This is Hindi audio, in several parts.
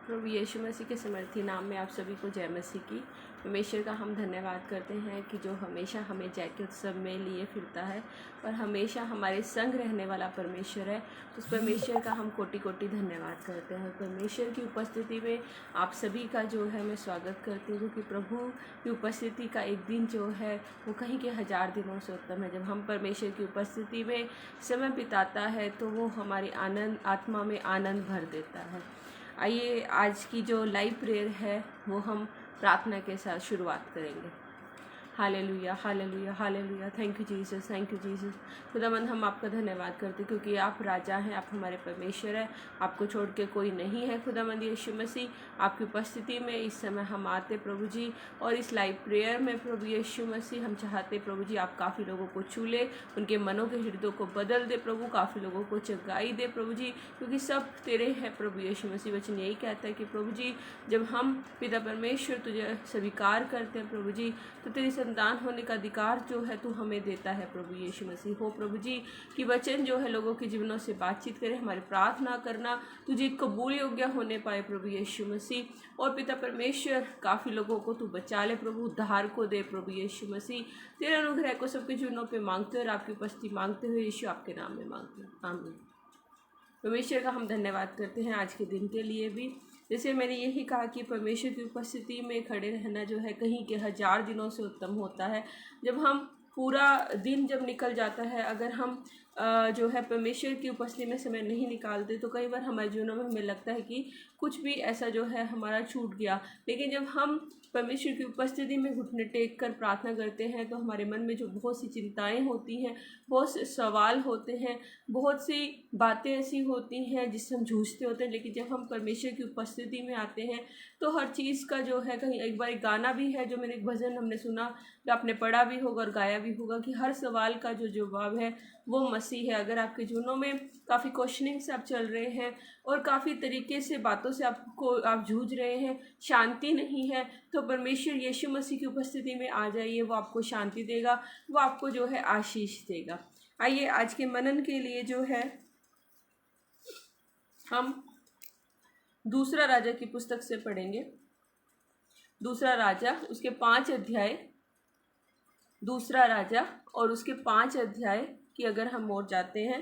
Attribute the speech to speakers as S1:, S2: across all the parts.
S1: प्रभु यीशु मसीह के समर्थी नाम में आप सभी को जय मसीह की। परमेश्वर का हम धन्यवाद करते हैं कि जो हमेशा हमें जय के उत्सव में लिए फिरता है और हमेशा हमारे संग रहने वाला परमेश्वर है। उस परमेश्वर का हम कोटि कोटि धन्यवाद करते हैं। परमेश्वर की उपस्थिति में आप सभी का जो है मैं स्वागत करती हूँ, क्योंकि प्रभु की उपस्थिति का एक दिन जो है वो कहीं के 1000 दिनों से उत्तम है। जब हम परमेश्वर की उपस्थिति में समय बिताता है तो वो हमारी आत्मा में आनंद भर देता है। आइए आज की जो लाइव प्रेयर है वो हम प्रार्थना के साथ शुरुआत करेंगे। Hallelujah hallelujah hallelujah. Thank you Jesus, thank you Jesus. खुदावंद हम आपका धन्यवाद करते क्योंकि आप राजा हैं, आप हमारे परमेश्वर हैं, आपको छोड़ के कोई नहीं है। खुदावंद यीशु मसीह आपकी उपस्थिति में इस समय हम आते प्रभु जी, और इस लाइव प्रेयर में प्रभु यीशु मसीह हम चाहते प्रभु जी आप काफ़ी लोगों को छू ले, उनके मनों के हृदयों को बदल दे प्रभु, काफ़ी लोगों को चंगाई दे प्रभु जी, क्योंकि सब तेरे हैं प्रभु यीशु मसीह। वचन यही कहता है कि प्रभु जी जब हम पिता परमेश्वर तुझे स्वीकार करते हैं प्रभु जी, तो तेरी संतान होने का अधिकार जो है तू हमें देता है प्रभु यीशु मसीह। हो प्रभु जी कि वचन जो है लोगों के जीवनों से बातचीत करे, हमारी प्रार्थना करना तुझे कबूल योग्य होने पाए प्रभु यीशु मसीह। और पिता परमेश्वर काफ़ी लोगों को तू बचा ले प्रभु, उद्धार को दे प्रभु यीशु मसीह। तेरे अनुग्रह को सबके जीवनों पे मांगते हुए और आपकी उपस्थिति मांगते हुए यीशु आपके नाम में मांगते हैं, आमीन। परमेश्वर का हम धन्यवाद करते हैं आज के दिन के लिए भी। जैसे मैंने यही कहा कि परमेश्वर की उपस्थिति में खड़े रहना जो है कहीं के 1000 दिनों से उत्तम होता है। जब हम पूरा दिन जब निकल जाता है, अगर हम जो है परमेश्वर की उपस्थिति में समय नहीं निकालते तो कई बार हमारे जीवनों में हमें लगता है कि कुछ भी ऐसा जो है हमारा छूट गया। लेकिन जब हम परमेश्वर की उपस्थिति में घुटने टेक कर प्रार्थना करते हैं तो हमारे मन में जो बहुत सी चिंताएं होती हैं, बहुत से सवाल होते हैं, बहुत सी बातें ऐसी होती हैं जिससे हम जूझते होते हैं, लेकिन जब हम परमेश्वर की उपस्थिति में आते हैं तो हर चीज़ का जो है कहीं एक बार एक गाना भी है जो मैंने एक भजन हमने सुना, जो आपने पढ़ा भी होगा और गाया भी होगा कि हर सवाल का जो जवाब है वो मसीह है। अगर आपके जीवनों में काफ़ी क्वेश्चनिंग से आप चल रहे हैं और काफ़ी तरीके से बातों से आप जूझ रहे हैं, शांति नहीं है, तो परमेश्वर यीशु मसीह की उपस्थिति में आ जाइए। वो आपको शांति देगा, वो आपको जो है आशीष देगा। आइए आज के मनन के लिए जो है हम दूसरा राजा की पुस्तक से पढ़ेंगे। दूसरा राजा उसके 5 अध्याय, दूसरा राजा और उसके 5 अध्याय की अगर हम ओर जाते हैं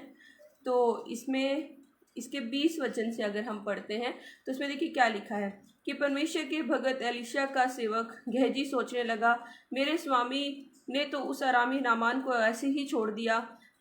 S1: तो इसमें इसके 20 वचन से अगर हम पढ़ते हैं तो इसमें देखिए क्या लिखा है कि परमेश्वर के भगत एलीशा का सेवक गेहजी सोचने लगा, मेरे स्वामी ने तो उस अरामी नामान को ऐसे ही छोड़ दिया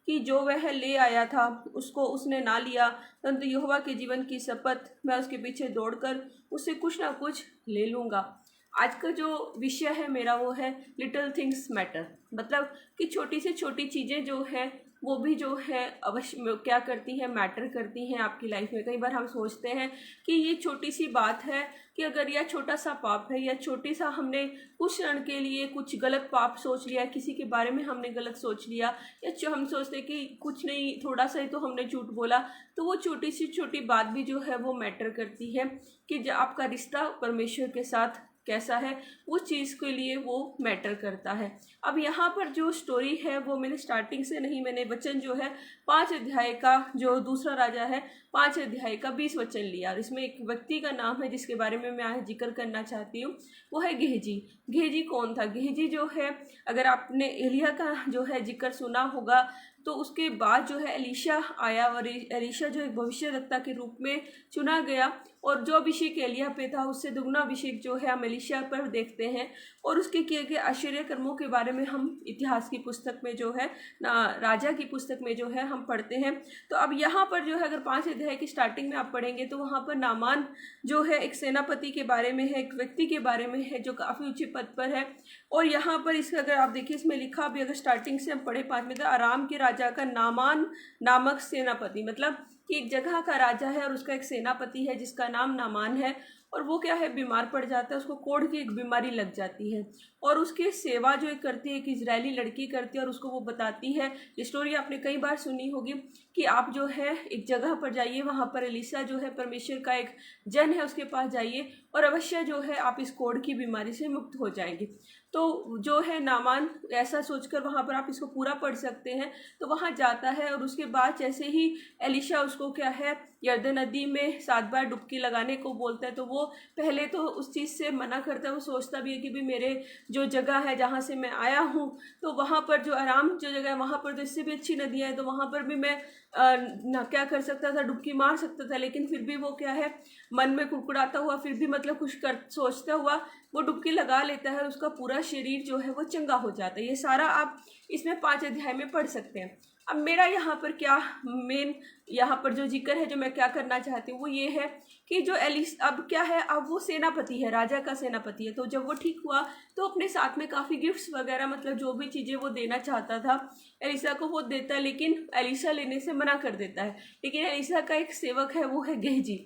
S1: कि जो वह ले आया था उसको उसने ना लिया, परंतु यहोवा के जीवन की शपथ मैं उसके पीछे दौड़कर उससे कुछ ना कुछ ले लूँगा। आज का जो विषय है मेरा वो है लिटिल थिंग्स मैटर, मतलब कि छोटी से छोटी चीज़ें जो है वो भी जो है अवश्य क्या करती हैं, मैटर करती हैं आपकी लाइफ में। कई बार हम सोचते हैं कि ये छोटी सी बात है कि अगर यह छोटा सा पाप है या छोटी सा हमने कुछ क्षण के लिए कुछ गलत पाप सोच लिया, किसी के बारे में हमने गलत सोच लिया, या जो हम सोचते कि कुछ नहीं थोड़ा सा ही तो हमने झूठ बोला, तो वो छोटी सी छोटी बात भी जो है वो मैटर करती है कि जो आपका रिश्ता परमेश्वर के साथ कैसा है, उस चीज़ के लिए वो मैटर करता है। अब यहाँ पर जो स्टोरी है वो मैंने स्टार्टिंग से नहीं, मैंने वचन जो है 5 अध्याय का जो दूसरा राजा है 5 अध्याय का 20 वचन लिया, और इसमें एक व्यक्ति का नाम है जिसके बारे में मैं आज जिक्र करना चाहती हूँ, वो है गेहजी। गेहजी कौन था? गेहजी जो है, अगर आपने एलिया का जो है जिक्र सुना होगा तो उसके बाद जो है एलीशा आया और एलीशा जो एक भविष्यवक्ता के रूप में चुना गया, और जो अभिषेक एलिया पे था उससे दुगना अभिषेक जो है हम एलीशा पर देखते हैं। और उसके किए गए आश्चर्य कर्मों के बारे में हम इतिहास की पुस्तक में जो है राजा की पुस्तक में जो है हम पढ़ते हैं। तो अब यहाँ पर जो है अगर 5 अध्याय की स्टार्टिंग में आप पढ़ेंगे तो वहाँ पर नामान जो है एक सेनापति के बारे में है, एक व्यक्ति के बारे में है जो काफ़ी ऊंचे पद पर है। और यहाँ पर इसका अगर आप देखिए इसमें लिखा भी, अगर स्टार्टिंग से हम पढ़े 5 में, तो आराम के राजा का नामान नामक सेनापति, मतलब कि एक जगह का राजा है और उसका एक सेनापति है जिसका नाम नामान है, और वो क्या है बीमार पड़ जाता है, उसको कोढ़ की एक बीमारी लग जाती है, और उसकी सेवा जो एक करती है एक इजरायली लड़की करती है, और उसको वो बताती है, ये स्टोरी आपने कई बार सुनी होगी कि आप जो है एक जगह पर जाइए, वहाँ पर एलीशा जो है परमेश्वर का एक जन है उसके पास जाइए और अवश्य जो है आप इस कोढ़ की बीमारी से मुक्त हो जाएंगे। तो जो है नामान ऐसा सोचकर, वहाँ पर आप इसको पूरा पढ़ सकते हैं, तो वहाँ जाता है और उसके बाद जैसे ही एलीशा उसको क्या है यरदन नदी में 7 बार डुबकी लगाने को बोलता है, तो वो पहले तो उस चीज़ से मना करता है। वो सोचता भी है कि भी मेरे जो जगह है जहाँ से मैं आया हूँ, तो वहाँ पर जो आराम जो जगह है वहाँ पर तो इससे भी अच्छी नदियाँ हैं, तो वहाँ पर भी मैं ना क्या कर सकता था, डुबकी मार सकता था। लेकिन फिर भी वो क्या है, मन में कुड़कुड़ाता हुआ फिर भी मतलब कुछ कर सोचता हुआ वो डुबकी लगा लेता है, उसका पूरा शरीर जो है वो चंगा हो जाता है। ये सारा आप इसमें 5 अध्याय में पढ़ सकते हैं। अब मेरा यहाँ पर क्या मेन यहाँ पर जो जिक्र है, जो मैं क्या करना चाहती हूँ वो ये है कि जो एलिस अब क्या है, अब वो सेनापति है, राजा का सेनापति है। तो जब वो ठीक हुआ तो अपने साथ में काफ़ी गिफ्ट्स वगैरह, मतलब जो भी चीज़ें वो देना चाहता था एलिसा को वो देता है, लेकिन एलिसा लेने से मना कर देता है। लेकिन एलिसा का एक सेवक है, वो है गेहजी।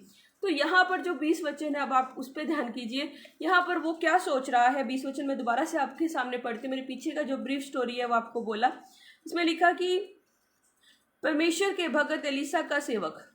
S1: तो यहाँ पर जो 20 वचन है, अब आप उस पर ध्यान कीजिए। यहाँ पर वो क्या सोच रहा है, 20 वचन में दोबारा से आपके सामने पढ़ते, मेरे पीछे का जो ब्रीफ स्टोरी है वो आपको बोला। इसमें लिखा कि परमेश्वर के भगत एलिसा का सेवक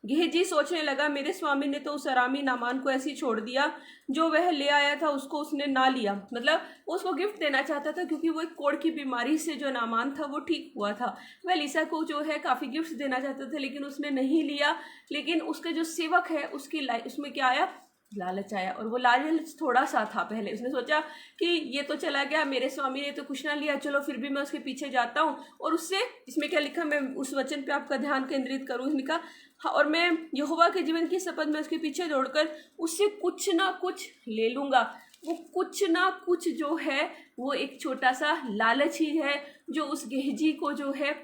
S1: गेहजी सोचने लगा, मेरे स्वामी ने तो उस अरामी नामान को ऐसे ही छोड़ दिया, जो वह ले आया था उसको उसने ना लिया। मतलब उसको गिफ्ट देना चाहता था, क्योंकि वो एक कोढ़ की बीमारी से जो नामान था वो ठीक हुआ था। वह एलिसा को जो है काफ़ी गिफ्ट देना चाहता था, लेकिन उसने नहीं लिया। लेकिन उसके जो सेवक है उसकी उसमें क्या आया, लालच आया। और वो लालच थोड़ा सा था। पहले उसने सोचा कि ये तो चला गया, मेरे स्वामी ने तो कुछ ना लिया, चलो फिर भी मैं उसके पीछे जाता हूँ। और उससे, इसमें क्या लिखा, मैं उस वचन पे आपका ध्यान केंद्रित करूँ, इसने कहा हाँ, और मैं यहोवा के जीवन की शपथ में उसके पीछे दौड़कर उससे कुछ ना कुछ ले लूँगा। वो कुछ ना कुछ जो है वो एक छोटा सा लालच ही है, जो उस गेहजी को जो है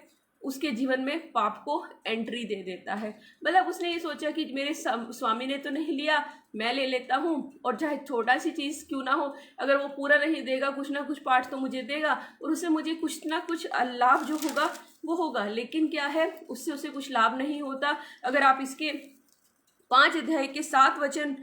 S1: उसके जीवन में पाप को एंट्री दे देता है। मतलब उसने ये सोचा कि मेरे स्वामी ने तो नहीं लिया, मैं ले लेता हूँ, और चाहे छोटा सी चीज़ क्यों ना हो, अगर वो पूरा नहीं देगा कुछ ना कुछ पार्ट तो मुझे देगा, और उससे मुझे कुछ ना कुछ लाभ जो होगा वो होगा। लेकिन क्या है, उससे उसे कुछ लाभ नहीं होता। अगर आप इसके 5 अध्याय के 7 वचन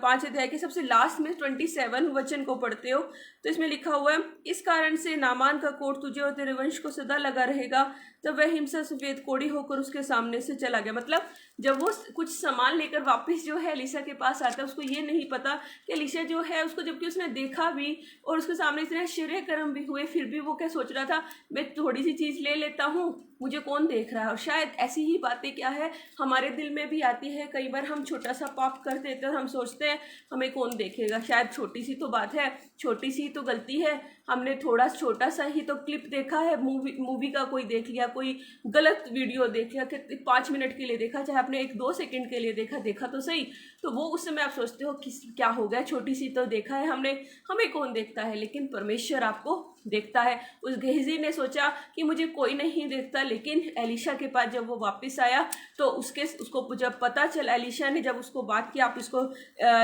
S1: 5 अध्याय के सबसे लास्ट में 27 वचन को पढ़ते हो, तो इसमें लिखा हुआ है, इस कारण से नामान का कोढ़ तुझे और तेरे वंश को सदा लगा रहेगा। तब वह हिंसा सफेद कोढ़ी होकर उसके सामने से चला गया। मतलब जब वो कुछ सामान लेकर वापस जो है एलिसा के पास आता है, उसको ये नहीं पता कि एलिसा जो है उसको, जबकि उसने देखा भी और उसके सामने इतने आश्चर्य कर्म भी हुए, फिर भी वो क्या सोच रहा था, मैं थोड़ी सी चीज़ ले लेता हूँ, मुझे कौन देख रहा है। और शायद ऐसी ही बातें क्या है हमारे दिल में भी आती है। कई बार हम छोटा सा पाप कर देते हैं और हम सोचते हैं हमें कौन देखेगा, शायद छोटी सी तो बात है, छोटी सी तो गलती है, हमने थोड़ा छोटा सा ही तो क्लिप देखा है, मूवी का कोई देख लिया, कोई गलत वीडियो देख लिया कि 5 मिनट के लिए देखा, चाहे आपने 1-2 सेकंड के लिए देखा तो सही, तो वो उस समय आप सोचते हो कि क्या हो गया, छोटी सी तो देखा है हमने, हमें कौन देखता है। लेकिन परमेश्वर आपको देखता है। उस गेहजी ने सोचा कि मुझे कोई नहीं देखता, लेकिन एलिशा के पास जब वो वापस आया तो उसको जब पता चला, एलिशा ने जब उसको बात की, आप इसको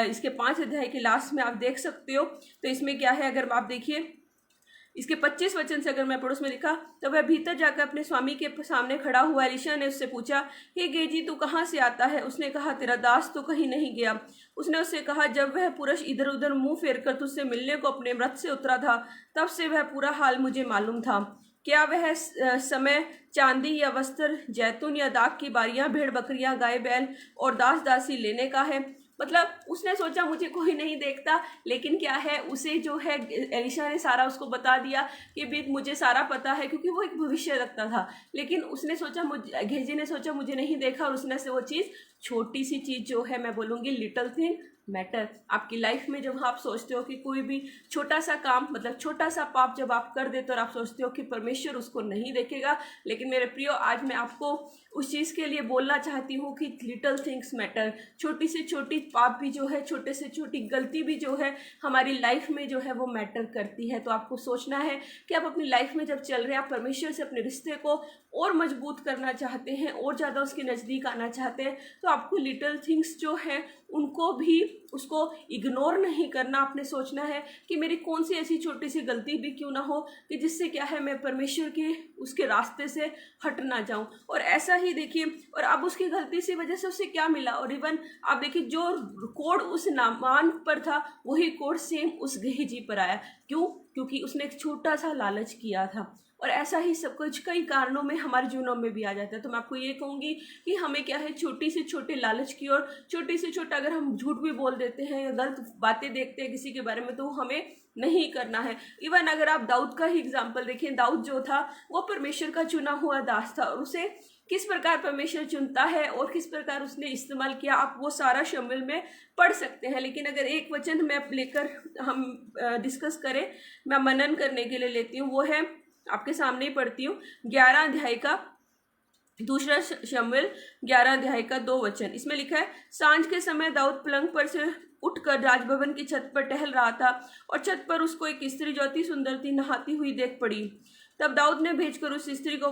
S1: इसके 5 अध्याय के लास्ट में आप देख सकते हो। तो इसमें क्या है, अगर आप देखिए इसके 25 वचन से अगर मैं पढ़ूँ, उसमें लिखा, तो वह भीतर जाकर अपने स्वामी के सामने खड़ा हुआ। एलिशा ने उससे पूछा, हे गेहजी, तू कहाँ से आता है? उसने कहा, तेरा दास तो कहीं नहीं गया। उसने उससे कहा, जब वह पुरुष इधर उधर मुंह फेर कर तुझसे मिलने को अपने रथ से उतरा था, तब से वह पूरा हाल मुझे मालूम था। क्या वह समय चांदी या वस्त्र, जैतून या दाख की बारियां, भेड़ बकरियां, गाय बैल और दास दासी लेने का है? मतलब उसने सोचा मुझे कोई नहीं देखता, लेकिन क्या है, उसे जो है एलिशा ने सारा उसको बता दिया कि भी मुझे सारा पता है, क्योंकि वो एक भविष्य रखता था। लेकिन उसने सोचा, गेहजी ने सोचा मुझे नहीं देखा, और उसने से वो चीज़, छोटी सी चीज़ जो है, मैं बोलूँगी लिटल थिंग मैटर। आपकी लाइफ में जब आप सोचते हो कि कोई भी छोटा सा काम, मतलब छोटा सा पाप जब आप कर देते हो और आप सोचते हो कि परमेश्वर उसको नहीं देखेगा, लेकिन मेरे प्रियो, आज मैं आपको उस चीज़ के लिए बोलना चाहती हूँ कि लिटल थिंग्स मैटर। छोटी से छोटी पाप भी जो है, छोटे से छोटी गलती भी जो है हमारी लाइफ में जो है वो मैटर करती है। तो आपको सोचना है कि आप अपनी लाइफ में जब चल रहे हैं, आप परमेश्वर से अपने रिश्ते को और मजबूत करना चाहते हैं, और ज़्यादा उसके नज़दीक आना चाहते हैं, तो आपको लिटल थिंग्स जो हैं उनको भी, उसको इग्नोर नहीं करना। आपने सोचना है कि मेरी कौन सी ऐसी छोटी सी गलती भी क्यों ना हो कि जिससे क्या है, मैं परमेश्वर के उसके रास्ते से हट ना जाऊं। और ऐसा ही देखिए, और अब उसकी गलती से वजह से उसे क्या मिला, और इवन आप देखिए जो कोड उस नामान पर था वही कोड सेम उस गेहजी पर आया। क्यों? क्योंकि उसने एक छोटा सा लालच किया था। और ऐसा ही सब कुछ कई कारणों में हमारे जीवनों में भी आ जाता है। तो मैं आपको ये कहूँगी कि हमें क्या है, छोटी से छोटे लालच की, और छोटी से छोटा अगर हम झूठ भी बोल देते हैं या गलत बातें देखते हैं किसी के बारे में, तो हमें नहीं करना है। इवन अगर आप दाऊद का ही एग्जाम्पल देखें, दाऊद जो था वो परमेश्वर का चुना हुआ दास था, और उसे किस प्रकार परमेश्वर चुनता है और किस प्रकार उसने इस्तेमाल किया, आप वो सारा शमूएल में पढ़ सकते हैं। लेकिन अगर एक वचन मैं लेकर हम डिस्कस करें, मैं मनन करने के लिए लेती हूँ, वो है आपके सामने ही पढ़ती हूँ, 11 अध्याय का दूसरा शमूएल 11 अध्याय का 2 वचन। इसमें लिखा है, सांझ के समय दाऊद पलंग पर से उठकर राजभवन की छत पर टहल रहा था और छत पर उसको एक स्त्री जो अति सुंदर थी नहाती हुई देख पड़ी। तब दाऊद ने भेजकर उस स्त्री को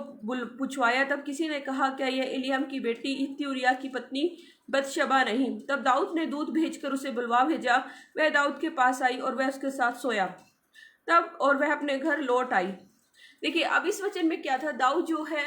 S1: पूछवाया। तब किसी ने कहा, क्या यह एलीआम की बेटी हित्ती उरिय्याह की पत्नी बतशबा नहीं? तब दाऊद ने दूत भेजकर उसे बुलवा भेजा। वह दाऊद के पास आई और वह उसके साथ सोया, तब और वह अपने घर लौट आई। देखिए, अब इस वचन में क्या था, दाऊद जो है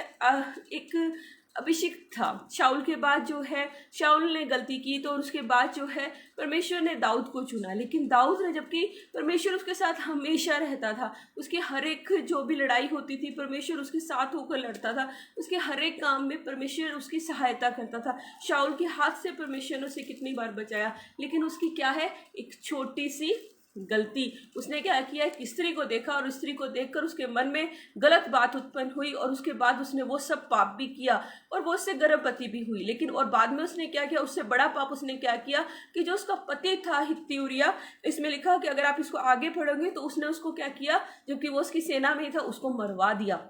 S1: एक अभिषिक्त था। शाऊल के बाद जो है शाऊल ने गलती की, तो उसके बाद जो है परमेश्वर ने दाऊद को चुना। लेकिन दाऊद ने, जबकि परमेश्वर उसके साथ हमेशा रहता था, उसके हर एक जो भी लड़ाई होती थी परमेश्वर उसके साथ होकर लड़ता था, उसके हर एक काम में परमेश्वर उसकी सहायता करता था। शाऊल के हाथ से परमेश्वर ने उसे कितनी बार बचाया, लेकिन उसकी क्या है, एक छोटी सी गलती। उसने क्या किया, एक स्त्री को देखा और स्त्री को देखकर उसके मन में गलत बात उत्पन्न हुई और उसके बाद उसने वो सब पाप भी किया और वो उससे गर्भवती भी हुई। लेकिन और बाद में उसने क्या किया, उससे बड़ा पाप उसने क्या किया कि जो उसका पति था हित्ती उरिय्याह, इसमें लिखा कि अगर आप इसको आगे पढ़ोगे तो उसने उसको क्या किया, जबकि वो उसकी सेना में था, उसको मरवा दिया।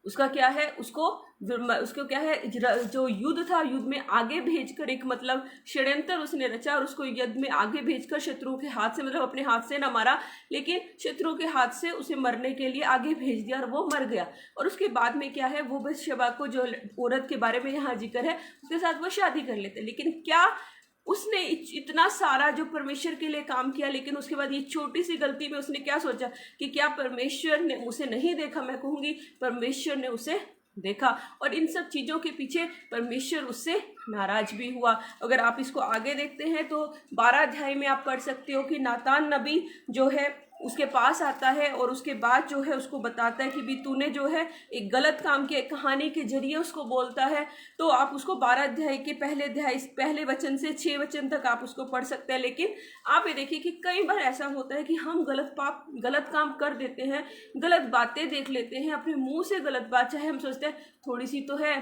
S1: उसका क्या है, उसको क्या है, जो युद्ध था, युद्ध में आगे भेजकर एक मतलब षड्यंत्र उसने रचा और उसको युद्ध में आगे भेजकर शत्रुओं के हाथ से, मतलब अपने हाथ से ना मारा, लेकिन शत्रुओं के हाथ से उसे मरने के लिए आगे भेज दिया और वो मर गया। और उसके बाद में क्या है, वो बतशबा को, जो औरत के बारे में यहाँ जिक्र है, उसके साथ वो शादी कर लेते। लेकिन क्या उसने इतना सारा जो परमेश्वर के लिए काम किया, लेकिन उसके बाद ये छोटी सी गलती में उसने क्या सोचा कि क्या परमेश्वर ने उसे नहीं देखा? मैं कहूँगी परमेश्वर ने उसे देखा और इन सब चीज़ों के पीछे परमेश्वर उससे नाराज भी हुआ। अगर आप इसको आगे देखते हैं तो 12 अध्याय में आप पढ़ सकते हो कि नातान नबी जो है उसके पास आता है और उसके बाद जो है उसको बताता है कि भी तूने जो है एक गलत काम किया, कहानी के जरिए उसको बोलता है। तो आप उसको 12 अध्याय के पहले वचन से 6 वचन तक आप उसको पढ़ सकते हैं। लेकिन आप ये देखिए कि कई बार ऐसा होता है कि हम गलत काम कर देते हैं, गलत बातें देख लेते हैं अपने मुंह से, गलत बात, चाहे हम सोचते हैं थोड़ी सी तो है,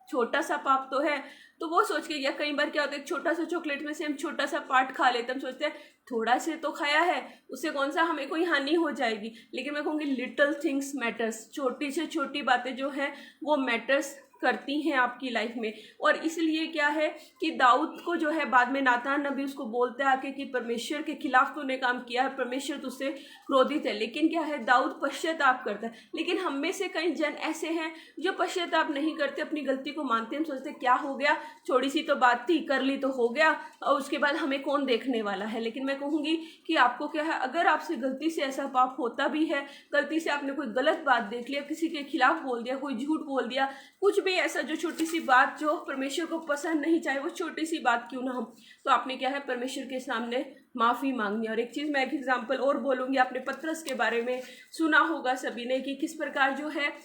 S1: छोटा सा पाप तो है, तो वो सोच के, या कई बार क्या होता है, एक छोटा सा चॉकलेट में से हम छोटा सा पार्ट खा लेते हैं, हम सोचते हैं थोड़ा से तो खाया है, उससे कौन सा हमें कोई हानि हो जाएगी। लेकिन मैं कहूँगी लिटिल थिंग्स मैटर्स, छोटी से छोटी बातें जो हैं वो मैटर्स करती हैं आपकी लाइफ में। और इसलिए क्या है कि दाऊद को जो है बाद में नातान नबी उसको बोलते हैं आके कि परमेश्वर के खिलाफ तूने काम किया है, परमेश्वर तुझसे क्रोधित है। लेकिन क्या है, दाऊद पश्चाताप करता है। लेकिन हम में से कई जन ऐसे हैं जो पश्चाताप नहीं करते, अपनी गलती को मानते हैं, हम सोचते क्या हो गया, थोड़ी सी तो बात थी, कर ली तो हो गया, और उसके बाद हमें कौन देखने वाला है। लेकिन मैं कहूँगी कि आपको क्या है, अगर आपसे गलती से ऐसा पाप होता भी है, गलती से आपने कोई गलत बात देख लिया, किसी के खिलाफ बोल दिया, कोई झूठ बोल दिया, कुछ भी ऐसा जो छोटी सी बात जो परमेश्वर को पसंद नहीं, चाहे वो छोटी सी बात क्यों ना हो, तो आपने क्या है परमेश्वर के सामने माफ़ी मांगनी। और एक चीज़ मैं एक एग्जांपल और बोलूँगी, आपने पतरस के बारे में सुना होगा सभी ने कि किस प्रकार जो है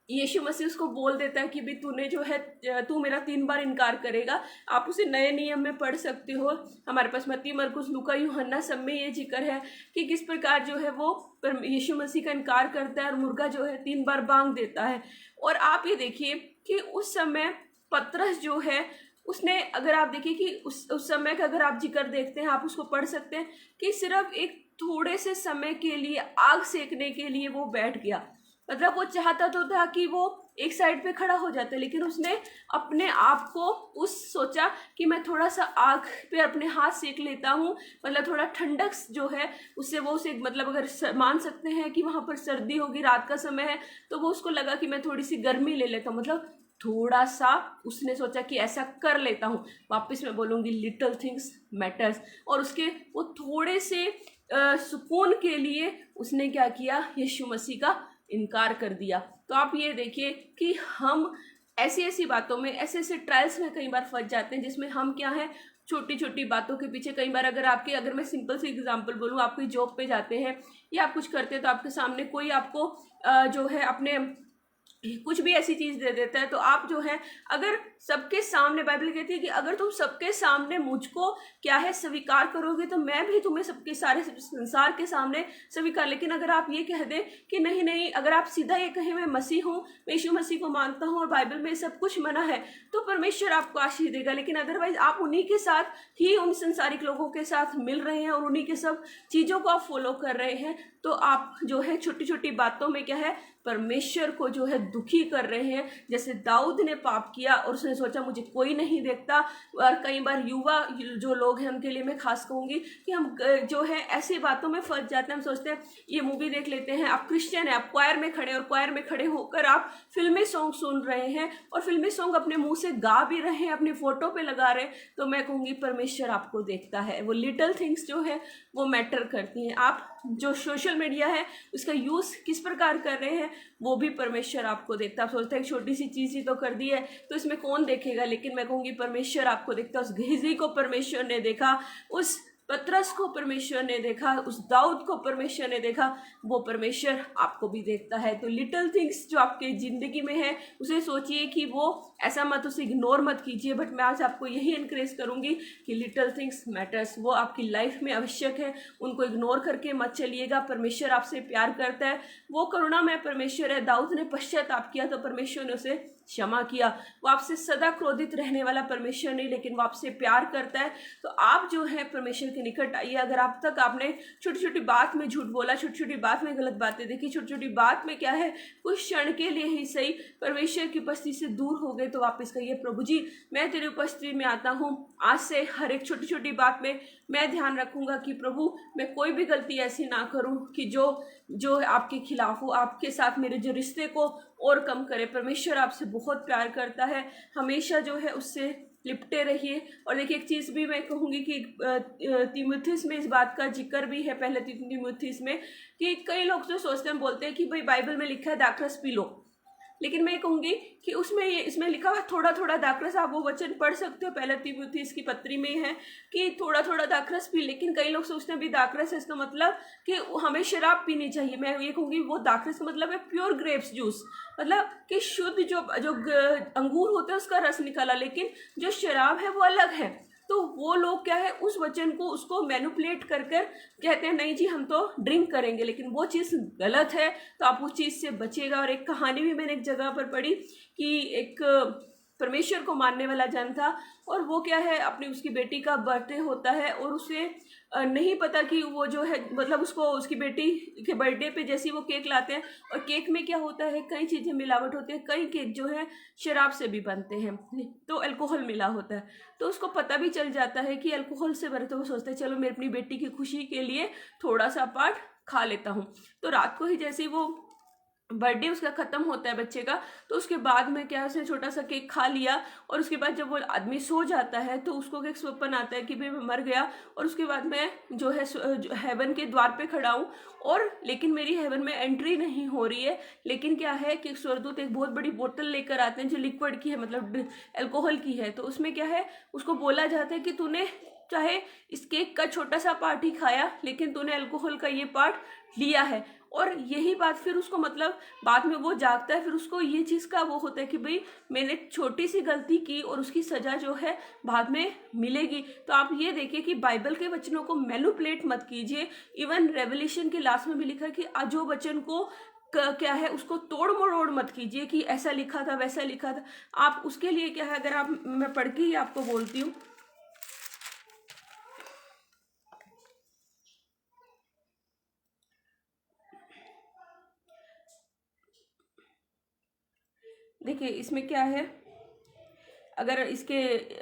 S1: यीशु मसीह उसको बोल देता है कि भी तूने जो है, तू मेरा 3 बार इनकार करेगा। आप उसे नए नियम में पढ़ सकते हो, हमारे पास मत्ती, मरकुस, लूका, यूहन्ना सब में ये जिक्र है कि किस प्रकार जो है वो यीशु मसीह का इनकार करता है और मुर्गा जो है 3 बार बांग देता है। और आप ये देखिए कि उस समय पतरस जो है उसने, अगर आप देखिए कि उस समय का अगर आप जिक्र देखते हैं, आप उसको पढ़ सकते हैं कि सिर्फ एक थोड़े से समय के लिए आग सेकने के लिए वो बैठ गया। मतलब वो चाहता तो था कि वो एक साइड पे खड़ा हो जाता, लेकिन उसने अपने आप को उस सोचा कि मैं थोड़ा सा आग पे अपने हाथ सेक लेता हूँ, मतलब थोड़ा ठंडक जो है उससे वो उसे, मतलब अगर मान सकते हैं कि वहाँ पर सर्दी होगी, रात का समय है, तो वो उसको लगा कि मैं थोड़ी सी गर्मी ले लेता हूँ, मतलब थोड़ा सा उसने सोचा कि ऐसा कर लेता हूँ। वापस मैं बोलूँगी लिटिल थिंग्स मैटर्स। और उसके वो थोड़े से सुकून के लिए उसने क्या किया, यीशु मसीह का इनकार कर दिया। तो आप ये देखिए कि हम ऐसी ऐसी बातों में, ऐसे ऐसे ट्रायल्स में कई बार फंस जाते हैं जिसमें हम क्या है, छोटी छोटी बातों के पीछे कई बार, अगर मैं सिंपल सी एग्जांपल बोलूँ, आप कोई जॉब पे जाते हैं या आप कुछ करते हैं तो आपके सामने कोई आपको जो है अपने कुछ भी ऐसी चीज़ दे देता है, तो आप जो है अगर सबके सामने बाइबल कहती है कि अगर तुम सबके सामने मुझको क्या है स्वीकार करोगे तो मैं भी तुम्हें सबके सारे संसार के सामने स्वीकार। लेकिन अगर आप ये कह दें कि नहीं नहीं, अगर आप सीधा ये कहें मैं मसीह हूँ, मैं यीशु मसीह को मानता हूँ और बाइबल में सब कुछ मना है, तो परमेश्वर आपको आशीष देगा। लेकिन अदरवाइज आप उन्हीं के साथ ही, उन संसारिक लोगों के साथ मिल रहे हैं और उन्हीं के सब चीज़ों को आप फॉलो कर रहे हैं, तो आप जो है छोटी छोटी बातों में क्या है परमेश्वर को जो है दुखी कर रहे हैं। जैसे दाऊद ने पाप किया और उसने सोचा मुझे कोई नहीं देखता। और कई बार युवा जो लोग हैं उनके लिए मैं खास कहूँगी कि हम जो है ऐसी बातों में फंस जाते हैं। हम सोचते हैं ये मूवी देख लेते हैं, आप क्रिश्चियन हैं, आप क्वायर में खड़े, और क्वायर में खड़े होकर आप फिल्मी सॉन्ग सुन रहे हैं और फिल्मी सॉन्ग अपने मुंह से गा भी रहे हैं, अपनी फोटो पे लगा रहे हैं, तो मैं कहूँगी परमेश्वर आपको देखता है। वो लिटिल थिंग्स जो है वो मैटर करती हैं। आप जो सोशल मीडिया है उसका यूज़ किस प्रकार कर रहे हैं वो भी परमेश्वर आपको देखता है। आप सोचते हैं छोटी सी चीज़ ही तो कर दी है तो इसमें कौन देखेगा, लेकिन मैं कहूँगी परमेश्वर आपको देखता है। उस गेहजी को परमेश्वर ने देखा, उस पतरस को परमेश्वर ने देखा, उस दाऊद को परमेश्वर ने देखा, वो परमेश्वर आपको भी देखता है। तो लिटिल थिंग्स जो आपके ज़िंदगी में है उसे सोचिए कि वो ऐसा मत, उसे इग्नोर मत कीजिए। बट मैं आज आपको यही इनकरेज करूँगी कि लिटिल थिंग्स मैटर्स, वो आपकी लाइफ में आवश्यक है, उनको इग्नोर करके मत चलिएगा। परमेश्वर आपसे प्यार करता है, वो करुणामय परमेश्वर है। दाऊद ने पश्चाताप किया तो परमेश्वर ने उसे क्षमा किया। वो आपसे सदा क्रोधित रहने वाला परमेश्वर नहीं, लेकिन वो आपसे प्यार करता है। तो आप जो है परमेश्वर के निकट आइए। अगर आप तक आपने छोटी छोटी बात में झूठ बोला, छोटी छोटी बात में गलत बातें देखी, छोटी छोटी बात में क्या है कुछ क्षण के लिए ही सही परमेश्वर की उपस्थिति से दूर हो गए, तो वापस कहिए प्रभु जी मैं तेरी उपस्थिति में आता हूँ। आज से हर एक छोटी छोटी बात में मैं ध्यान रखूंगा कि प्रभु मैं कोई भी गलती ऐसी ना करूं कि जो आपके खिलाफ हो, आपके साथ मेरे जो रिश्ते को और कम करे। परमेश्वर आपसे बहुत प्यार करता है, हमेशा जो है उससे लिपटे रहिए। और देखिए एक चीज़ भी मैं कहूँगी कि तीमुथियुस में इस बात का जिक्र भी है, पहले तीमुथियुस में, कि कई लोग जो सोचते हैं बोलते हैं कि भाई बाइबल में लिखा है दाखरस पी लो, लेकिन मैं कहूँगी कि इसमें लिखा हुआ थोड़ा थोड़ा दाखरस, आप वो वचन पढ़ सकते हो, पहले तीमुथियुस की पत्री में है कि थोड़ा थोड़ा दाखरस पी। लेकिन कई लोग सोचते हैं भी दाखरस है इसका मतलब कि हमें शराब पीनी चाहिए। मैं ये कहूँगी वो दाखरस का मतलब है प्योर ग्रेप्स जूस, मतलब कि शुद्ध जो अंगूर होते हैं उसका रस निकाला, लेकिन जो शराब है वो अलग है। तो वो लोग क्या है उस वचन को उसको मैनिपुलेट कर कहते हैं नहीं जी हम तो ड्रिंक करेंगे, लेकिन वो चीज़ गलत है। तो आप उस चीज़ से बचिएगा। और एक कहानी भी मैंने एक जगह पर पढ़ी कि एक परमेश्वर को मानने वाला जन था और वो क्या है अपनी उसकी बेटी का बर्थडे होता है और उसे नहीं पता कि वो जो है मतलब उसको उसकी बेटी के बर्थडे पे जैसे वो केक लाते हैं और केक में क्या होता है कई चीज़ें मिलावट होती है, कई केक जो है शराब से भी बनते हैं तो अल्कोहल मिला होता है। तो उसको पता भी चल जाता है कि अल्कोहल से बने, तो वो सोचता है चलो मैं अपनी बेटी की खुशी के लिए थोड़ा सा पार्ट खा लेता हूँ। तो रात को ही जैसे वो बर्थडे उसका ख़त्म होता है बच्चे का, तो उसके बाद में क्या उसने छोटा सा केक खा लिया और उसके बाद जब वो आदमी सो जाता है तो उसको एक स्वप्न आता है कि भाई मैं मर गया और उसके बाद मैं जो है हेवन के द्वार पे खड़ा हूँ और लेकिन मेरी हेवन में एंट्री नहीं हो रही है। लेकिन क्या है कि स्वर्गदूत एक बहुत बड़ी बोतल लेकर आते हैं जो लिक्विड की है, मतलब अल्कोहल की है। तो उसमें क्या है उसको बोला जाता है कि तूने चाहे इस केक का छोटा सा पार्ट ही खाया लेकिन तूने अल्कोहल का ये पार्ट लिया है। और यही बात फिर उसको मतलब बाद में वो जागता है, फिर उसको ये चीज़ का वो होता है कि भाई मैंने छोटी सी गलती की और उसकी सज़ा जो है बाद में मिलेगी। तो आप ये देखिए कि बाइबल के वचनों को मैनिपुलेट मत कीजिए। इवन रेवल्यूशन के लास्ट में भी लिखा है कि जो वचन को क्या है उसको तोड़ मरोड़ मत कीजिए कि ऐसा लिखा था वैसा लिखा था। आप उसके लिए क्या है, अगर आप मैं पढ़ के ही आपको बोलती हूँ, देखिए इसमें क्या है, अगर इसके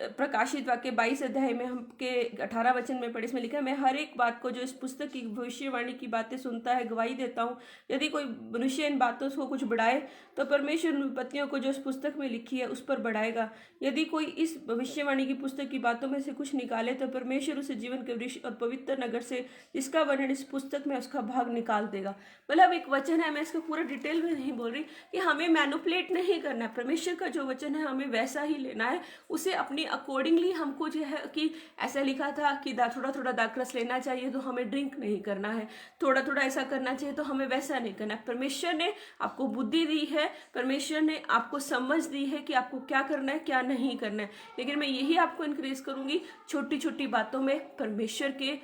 S1: प्रकाशित वाक्य 22 अध्याय में हम के 18 वचन में पढ़े, इसमें लिखा है मैं हर एक बात को जो इस पुस्तक की भविष्यवाणी की बातें सुनता है गवाही देता हूँ। यदि कोई मनुष्य इन बातों को कुछ बढ़ाए तो परमेश्वर उन विपत्तियों को जो इस पुस्तक में लिखी है उस पर बढ़ाएगा। यदि कोई इस भविष्यवाणी की पुस्तक की बातों में से कुछ निकाले तो परमेश्वर उसे जीवन के वृक्ष और पवित्र नगर से जिसका वर्णन इस पुस्तक में उसका भाग निकाल देगा। मतलब एक वचन है, मैं इसका पूरा डिटेल में नहीं बोल रही कि हमें मैनिपुलेट नहीं करना है, परमेश्वर का जो वचन है हमें वैसा ही लेना करना है उसे अपनी अकॉर्डिंगली हमको जो है कि ऐसा लिखा था कि थोड़ा थोड़ा दाखरस लेना चाहिए तो हमें ड्रिंक नहीं करना है, थोड़ा थोड़ा ऐसा करना चाहिए तो हमें वैसा नहीं करना है। परमेश्वर ने आपको बुद्धि दी है, परमेश्वर ने आपको समझ दी है कि आपको क्या करना है क्या नहीं करना है। लेकिन मैं यही आपको इनक्रेज करूंगी, छोटी छोटी बातों में परमेश्वर के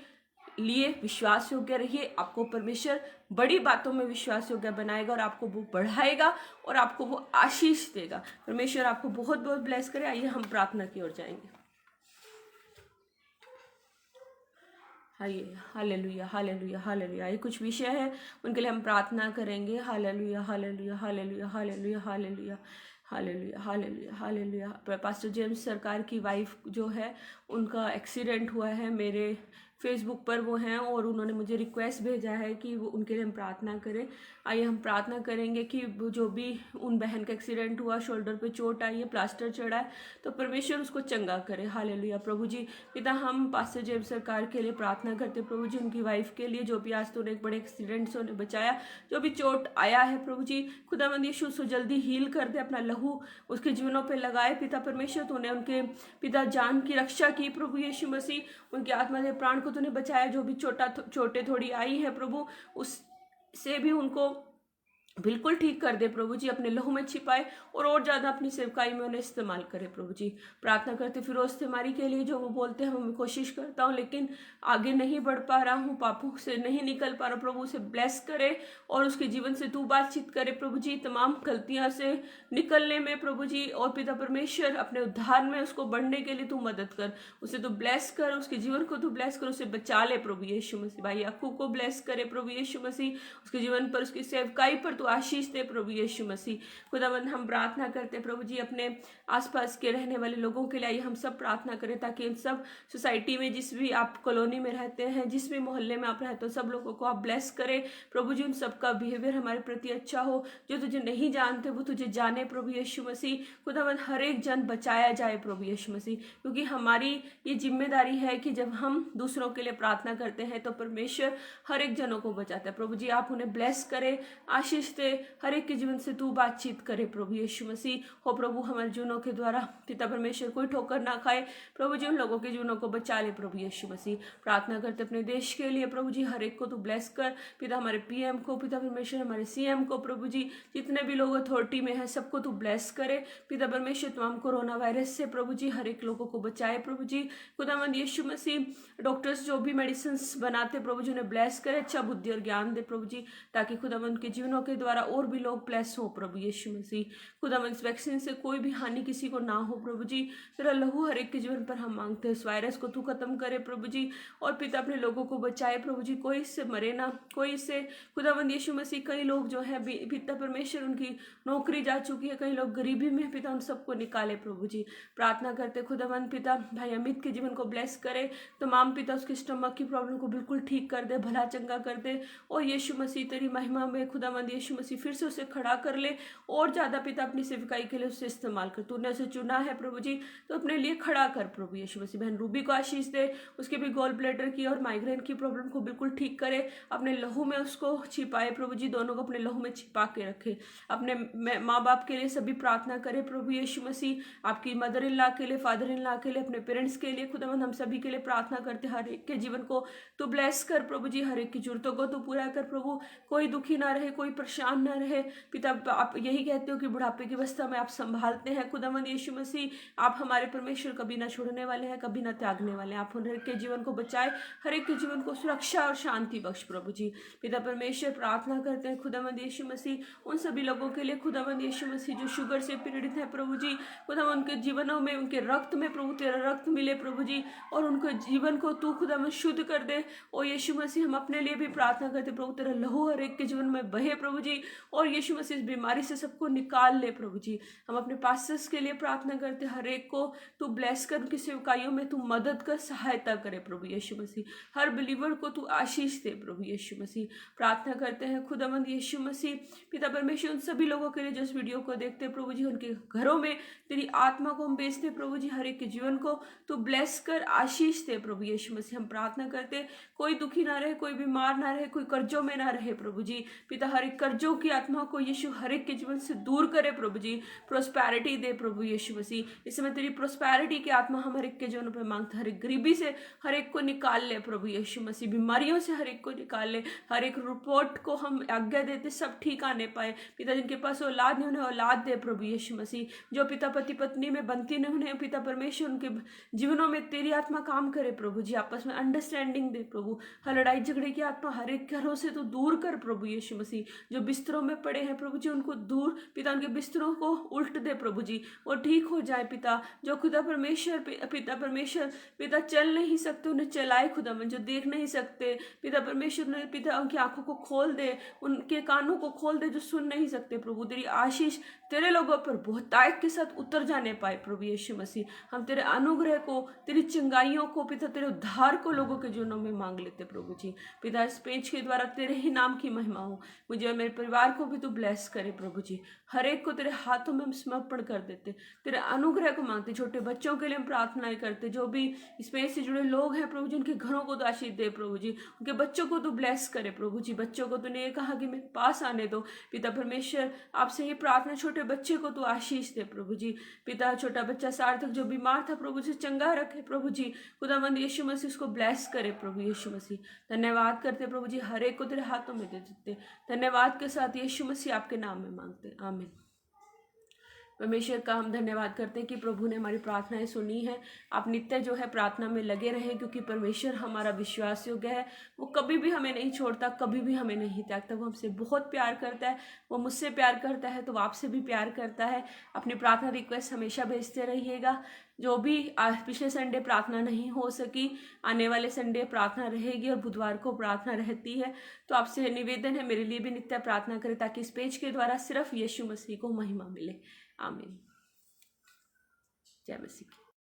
S1: लिए विश्वास योग्य रहिए। आपको परमेश्वर बड़ी बातों में विश्वास योग्य बनाएगा और आपको वो बढ़ाएगा और आपको वो आशीष देगा। परमेश्वर आपको बहुत बहुत ब्लेस करे। आइए हम प्रार्थना की ओर जाएंगे। आइए, हालेलुया हालेलुया हालेलुया। ये कुछ विषय है उनके लिए हम प्रार्थना करेंगे। Hallelujah hallelujah hallelujah hallelujah hallelujah hallelujah hallelujah hallelujah. Pastor James सरकार की वाइफ जो है उनका एक्सीडेंट हुआ है, मेरे फेसबुक पर वो हैं और उन्होंने मुझे रिक्वेस्ट भेजा है कि वो उनके लिए हम प्रार्थना करें। आइए हम प्रार्थना करेंगे कि वो जो भी उन बहन का एक्सीडेंट हुआ, शोल्डर पे चोट आई है, प्लास्टर चढ़ा है, तो परमेश्वर उसको चंगा करे। हालेलुया। प्रभु जी पिता, हम पास्टर जेम्स सरकार के लिए प्रार्थना करते प्रभु जी, उनकी वाइफ के लिए जो भी आज तो एक बड़े एक्सीडेंट से उन्हें बचाया, जो भी चोट आया है प्रभु जी, खुदावंद यीशु उसको जल्दी हील कर दे, अपना लहू उसके जीवनों पे लगाए। पिता परमेश्वर, तूने उनके पिता जान की रक्षा की प्रभु यीशु मसीह, उनकी आत्मा के प्राण को तूने बचाया। जो भी चोटें थोड़ी आई है प्रभु, उससे भी उनको बिल्कुल ठीक कर दे प्रभु जी, अपने लहू में छिपाए और ज़्यादा अपनी सेवकाई में उन्हें इस्तेमाल करे प्रभु जी। प्रार्थना करते फिरोज तिवारी के लिए, जो वो बोलते हैं मैं कोशिश करता हूँ लेकिन आगे नहीं बढ़ पा रहा हूँ, पापों से नहीं निकल पा रहा। प्रभु उसे ब्लेस करे और उसके जीवन से तू बातचीत करे प्रभु जी, तमाम गलतियाँ से निकलने में प्रभु जी। और पिता परमेश्वर, अपने उद्धार में उसको बढ़ने के लिए तू मदद कर, उसे तू ब्लेस कर, उसके जीवन को तू ब्लेस कर, उसे बचा ले प्रभु यीशु मसीह। भाई अक्कू को ब्लेस करे प्रभु यीशु मसीह, उसके जीवन पर, उसकी सेवकाई पर तू आशीष दे प्रभु यीशु मसीह। खुदावंद हम प्रार्थना करते प्रभु जी, अपने आसपास के रहने वाले लोगों के लिए हम सब प्रार्थना करें ताकि इन सब सोसाइटी में, जिस भी आप कॉलोनी में रहते हैं, जिस भी मोहल्ले में आप रहते हो, सब लोगों को आप ब्लेस करें प्रभु जी। उन सबका बिहेवियर हमारे प्रति अच्छा हो, जो तुझे नहीं जानते वो तुझे जाने प्रभु यीशु मसीह। खुदावंद हर एक जन बचाया जाए प्रभु यीशु मसीह, क्योंकि हमारी ये जिम्मेदारी है कि जब हम दूसरों के लिए प्रार्थना करते हैं तो परमेश्वर हर एक जनों को बचाता है। प्रभु जी आप उन्हें ब्लेस करें, आशीष दे, हर एक के जीवन से तू बातचीत करे प्रभु यीशु मसीह। हो प्रभु हमारे जीवनों के द्वारा पिता परमेश्वर कोई ठोकर ना खाए प्रभु जी, उन लोगों के जीवनों को बचा ले प्रभु यीशु मसीह। प्रार्थना करते अपने देश के लिए प्रभु जी, हर एक को तू ब्लेस कर पिता, हमारे पीएम को पिता परमेश्वर, हमारे सीएम को प्रभु जी, जितने भी लोग अथॉरिटी में है सबको तू ब्लेस करे पिता परमेश्वर। तमाम कोरोना वायरस से प्रभु जी हर एक लोगों को बचाए प्रभु जी। खुदावंद यीशु मसीह, डॉक्टर्स जो भी मेडिसिन बनाते प्रभु जी उन्हें ब्लेस करे, अच्छा बुद्धि और ज्ञान दे प्रभु जी, ताकि खुदावंद के जीवनों के द्वारा और भी लोग ब्लेस हो प्रभु यीशु मसीह। खुदावंद इस वैक्सीन से कोई भी हानि किसी को ना हो प्रभु जी, तेरा लहू हर एक के जीवन पर हम मांगते हैं। इस वायरस को तू खत्म करे प्रभु जी, और पिता अपने लोगों को बचाए प्रभु जी, कोई इससे मरे ना, कोई इससे खुदावंद यीशु मसीह। कई लोग जो है पिता परमेश्वर, उनकी नौकरी जा चुकी है, कई लोग गरीबी में पिता, उन सबको निकाले प्रभु जी। प्रार्थना करते खुदावंद पिता, भाई अमित के जीवन को ब्लेस करे, तमाम पिता उसके स्टमक की प्रॉब्लम को बिल्कुल ठीक कर दे, भला चंगा कर दे, और यीशु मसीह तेरी महिमा में खुदावंद यीशु मसीह फिर से उसे खड़ा कर ले और ज़्यादा पिता अपनी सेवकाई के लिए उसे इस्तेमाल कर। तूने उसे चुना है प्रभु जी, तो अपने लिए खड़ा कर प्रभु यीशु मसीह। बहन रूबी को आशीष दे, उसके भी गॉल ब्लैडर की और माइग्रेन की प्रॉब्लम को बिल्कुल ठीक करे, अपने लहू में उसको छिपाए प्रभु जी, दोनों को अपने लहू में छिपा के रखे। अपने माँ बाप के लिए सभी प्रार्थना करे प्रभु यीशु मसीह, आपकी मदर इन लॉ के लिए, फादर इन लॉ के लिए, अपने पेरेंट्स के लिए खुदावंद हम सभी के लिए प्रार्थना करते। हर एक के जीवन को तू ब्लेस कर प्रभु जी, हर एक की जरूरतों को तू पूरा कर प्रभु, कोई दुखी ना रहे, कोई परेशान ना रहे पिता। आप यही कहते हो कि बुढ़ापे की अवस्था में आप संभालते हैं खुदावंद यीशु मसीह, आप हमारे परमेश्वर कभी ना छोड़ने वाले हैं, कभी ना त्यागने वाले हैं। आप हर एक के जीवन को बचाए, हर एक के जीवन को सुरक्षा और शांति बख्श प्रभु जी। पिता परमेश्वर प्रार्थना करते हैं खुदावंद यीशु मसीह उन सभी लोगों के लिए खुदावंद यीशु मसीह जो शुगर से पीड़ित है प्रभु जी, खुदावंद उनके जीवनों में, उनके रक्त में प्रभु तेरा रक्त मिले प्रभु जी, और उनके जीवन को तू खुदावंद शुद्ध कर दे। और यीशु मसीह हम अपने लिए भी प्रार्थना करते प्रभु, तेरा लहू हर एक के जीवन में बहे प्रभु जी, और यीशु मसीह इस बीमारी से सबको निकाल ले प्रभु जी। हम अपने पास्टर्स के लिए प्रार्थना करते, हर एक को तू ब्लेस कर, उनकी सेवकाइयों में तू मदद कर, सहायता करे प्रभु यीशु मसीह, हर बिलीवर को तू आशीष दे प्रभु यीशु मसीह। प्रार्थना करते हैं खुदावंद यीशु मसीह पिता परमेश्वर उन सभी लोगों के लिए जो इस वीडियो को देखते प्रभु जी, उनके घरों में तेरी आत्मा को हम बेचते प्रभु जी, हर एक के जीवन को तू ब्लेस कर, आशीष दे प्रभु यीशु मसीह। हम प्रार्थना करते कोई दुखी ना रहे, कोई बीमार ना रहे, कोई कर्जों में ना रहे प्रभु जी, पिता हर एक कर्ज कर्जों की आत्मा को यीशु हर एक के जीवन से दूर करे प्रभु जी, प्रोस्पैरिटी दे प्रभु यीशु मसीह। इस समय तेरी प्रोस्पैरिटी की आत्मा हम हर एक के जीवन पे मांगते, हर एक गरीबी से हर एक को निकाल ले प्रभु यीशु मसीह, बीमारियों से हर एक को निकाल ले, हर एक रिपोर्ट को हम आज्ञा देते सब ठीक आने पाए। पिता जिनके पास औलाद नहीं, उन्हें औलाद दे प्रभु यीशु मसीह। जो पिता पति पत्नी में बनती नहीं, उन्हें पिता परमेश्वर उनके जीवनों में तेरी आत्मा काम करे प्रभु जी, आपस में अंडरस्टैंडिंग दे प्रभु। हर लड़ाई झगड़े की आत्मा हर एक घरों से तो दूर कर प्रभु यीशु मसीह। जो बिस्तरों में पड़े हैं प्रभु जी, उनको दूर पिता, उनके बिस्तरों को उल्ट दे प्रभु जी, वो ठीक हो जाए पिता। जो खुदा परमेश्वर पिता परमेश्वर पिता चल नहीं सकते, उन्हें चलाए खुदावन। जो देख नहीं सकते पिता परमेश्वर ने पिता उनकी आंखों को खोल दे, उनके कानों को खोल दे जो सुन नहीं सकते प्रभु। तेरी आशीष तेरे लोगों पर बहुतायत के साथ उतर जाने पाए प्रभु यीशु मसीह। हम तेरे अनुग्रह को, तेरी चंगाइयों को पिता, तेरे उद्धार को लोगों के जीवनों में मांग लेते प्रभु जी। पिता इस पेज के द्वारा तेरे ही नाम की महिमा हो। मुझे और मेरे परिवार को भी तू ब्लेस करे प्रभु जी। हर एक को तेरे हाथों में हम समर्पण कर देते, तेरे अनुग्रह को मांगते। छोटे बच्चों के लिए हम प्रार्थनाएं करते, जो भी इस पेज से जुड़े लोग हैं प्रभु जी, उनके घरों को तो आशीष दे प्रभु जी, उनके बच्चों को तो ब्लेस करे प्रभु जी। बच्चों को तूने ये कहा कि मेरे पास आने दो पिता परमेश्वर, आपसे ही प्रार्थना, छोटे बच्चे को तो आशीष दे प्रभु जी। पिता छोटा बच्चा सार्थक जो बीमार था प्रभु जी, चंगा रखे प्रभु जी। खुदावंद यीशु मसीह उसको ब्लेस करे प्रभु यीशु मसीह। धन्यवाद करते प्रभु जी, हर एक को तेरे हाथों में दे देते। धन्यवाद के साथ यीशु मसीह आपके नाम में मांगते, आमीन। परमेश्वर का हम धन्यवाद करते हैं कि प्रभु ने हमारी प्रार्थनाएं सुनी है। आप नित्य जो है प्रार्थना में लगे रहे, क्योंकि परमेश्वर हमारा विश्वास योग्य है। वो कभी भी हमें नहीं छोड़ता, कभी भी हमें नहीं त्यागता। वो हमसे बहुत प्यार करता है, वो मुझसे प्यार करता है तो वो आपसे भी प्यार करता है। अपनी प्रार्थना रिक्वेस्ट हमेशा भेजते रहिएगा। जो भी पिछले संडे प्रार्थना नहीं हो सकी, आने वाले संडे प्रार्थना रहेगी और बुधवार को प्रार्थना रहती है। तो आपसे निवेदन है, मेरे लिए भी नित्य प्रार्थना करें, ताकि इस पेज के द्वारा सिर्फ यीशु मसीह को महिमा मिले। आमीन। जय मसीह।